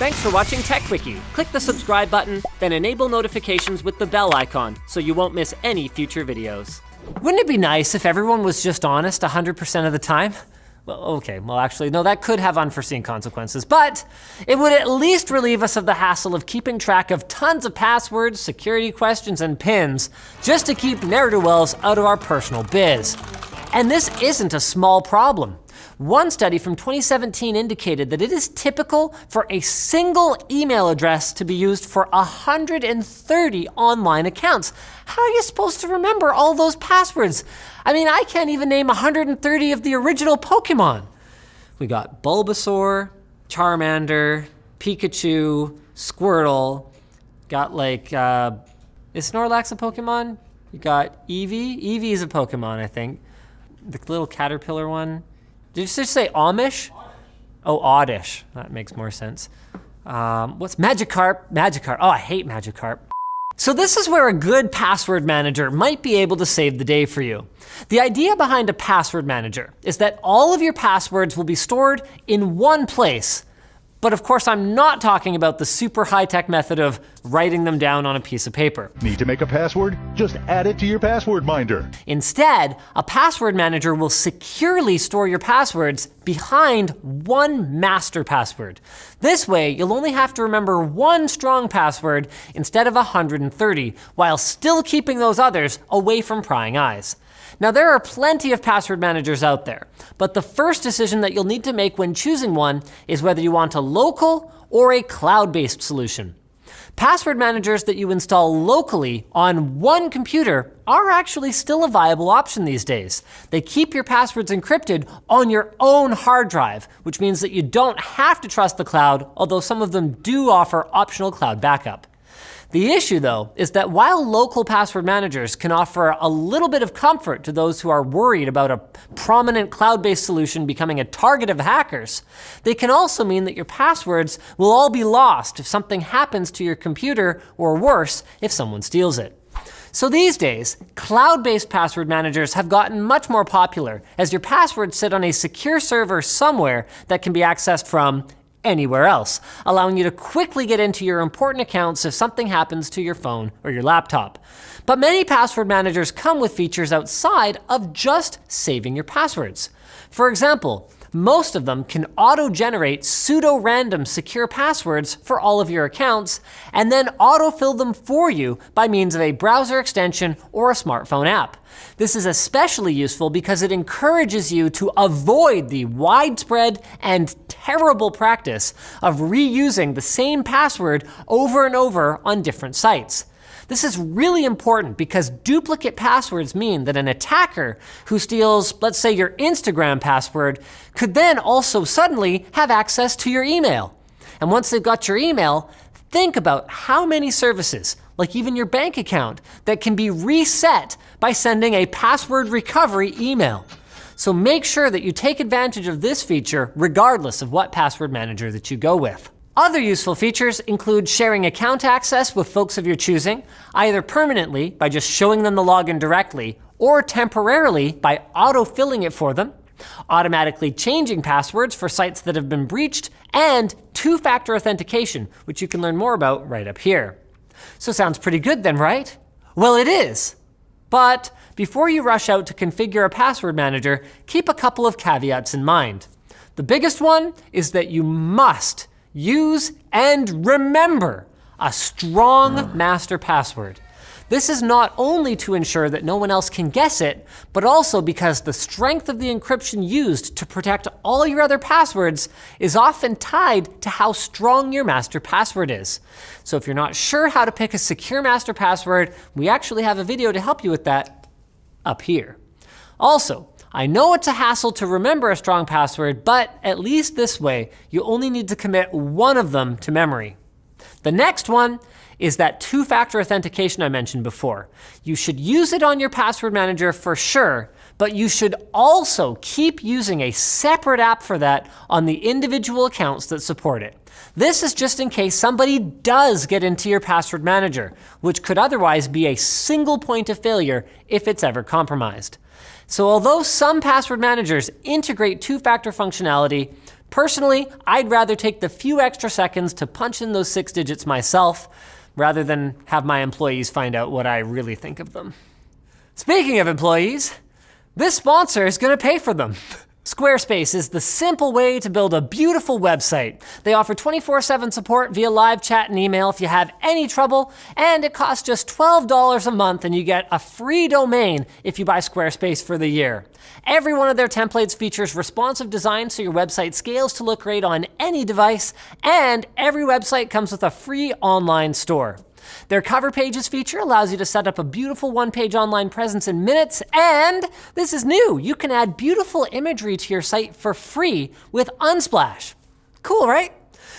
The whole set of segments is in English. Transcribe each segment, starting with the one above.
Thanks for watching TechWiki. Click the subscribe button, then enable notifications with the bell icon so you won't miss any future videos. Wouldn't it be nice if everyone was just honest 100% of the time? Well, actually, no, that could have unforeseen consequences, but it would at least relieve us of the hassle of keeping track of tons of passwords, security questions, and pins just to keep ne'er-do-wells out of our personal biz. And this isn't a small problem. One study from 2017 indicated that it is typical for a single email address to be used for 130 online accounts. How are you supposed to remember all those passwords? I mean, I can't even name 130 of the original Pokemon. We got Bulbasaur, Charmander, Pikachu, Squirtle, got is Snorlax a Pokemon? You got Eevee? Eevee is a Pokemon, I think. The little caterpillar one. Did you just say Amish? Oh, Oddish. That makes more sense. What's Magikarp? Magikarp. Oh, I hate Magikarp. So this is where a good password manager might be able to save the day for you. The idea behind a password manager is that all of your passwords will be stored in one place. But of course, I'm not talking about the super high-tech method of writing them down on a piece of paper. Need to make a password? Just add it to your password minder. Instead, a password manager will securely store your passwords behind one master password. This way, you'll only have to remember one strong password instead of 130, while still keeping those others away from prying eyes. Now, there are plenty of password managers out there, but the first decision that you'll need to make when choosing one is whether you want a local or a cloud-based solution. Password managers that you install locally on one computer are actually still a viable option these days. They keep your passwords encrypted on your own hard drive, which means that you don't have to trust the cloud, although some of them do offer optional cloud backup. The issue, though, is that while local password managers can offer a little bit of comfort to those who are worried about a prominent cloud-based solution becoming a target of hackers, they can also mean that your passwords will all be lost if something happens to your computer, or worse, if someone steals it. So these days, cloud-based password managers have gotten much more popular as your passwords sit on a secure server somewhere that can be accessed from anywhere else, allowing you to quickly get into your important accounts if something happens to your phone or your laptop. But many password managers come with features outside of just saving your passwords. For example, most of them can auto-generate pseudo-random secure passwords for all of your accounts, and then autofill them for you by means of a browser extension or a smartphone app. This is especially useful because it encourages you to avoid the widespread and terrible practice of reusing the same password over and over on different sites. This is really important because duplicate passwords mean that an attacker who steals, let's say, your Instagram password could then also suddenly have access to your email. And once they've got your email, think about how many services, like even your bank account, that can be reset by sending a password recovery email. So make sure that you take advantage of this feature regardless of what password manager that you go with. Other useful features include sharing account access with folks of your choosing, either permanently by just showing them the login directly, or temporarily by auto-filling it for them, automatically changing passwords for sites that have been breached, and two-factor authentication, which you can learn more about right up here. So sounds pretty good then, right? Well, it is. But before you rush out to configure a password manager, keep a couple of caveats in mind. The biggest one is that you must use and remember a strong master password. This is not only to ensure that no one else can guess it, but also because the strength of the encryption used to protect all your other passwords is often tied to how strong your master password is. So if you're not sure how to pick a secure master password, we actually have a video to help you with that up here. Also, I know it's a hassle to remember a strong password, but at least this way, you only need to commit one of them to memory. The next one is that two-factor authentication I mentioned before. You should use it on your password manager for sure, but you should also keep using a separate app for that on the individual accounts that support it. This is just in case somebody does get into your password manager, which could otherwise be a single point of failure if it's ever compromised. So although some password managers integrate two-factor functionality, Personally, I'd rather take the few extra seconds to punch in those 6 digits myself rather than have my employees find out what I really think of them. Speaking of employees, this sponsor is going to pay for them. Squarespace is the simple way to build a beautiful website. They offer 24/7 support via live chat and email if you have any trouble, and it costs just $12 a month and you get a free domain if you buy Squarespace for the year. Every one of their templates features responsive design so your website scales to look great on any device, and every website comes with a free online store. Their cover pages feature allows you to set up a beautiful one-page online presence in minutes, and this is new. You can add beautiful imagery to your site for free with Unsplash. Cool, right?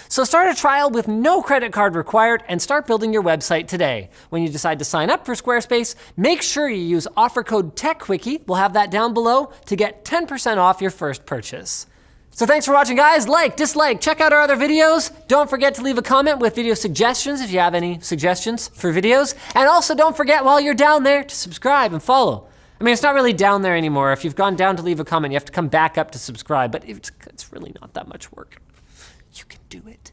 So start a trial with no credit card required and start building your website today. When you decide to sign up for Squarespace, make sure you use offer code TechQuickie, we'll have that down below, to get 10% off your first purchase. So thanks for watching, guys. Like, dislike, check out our other videos. Don't forget to leave a comment with video suggestions if you have any suggestions for videos. And also don't forget while you're down there to subscribe and follow. I mean, it's not really down there anymore. If you've gone down to leave a comment, you have to come back up to subscribe, but it's really not that much work. You can do it.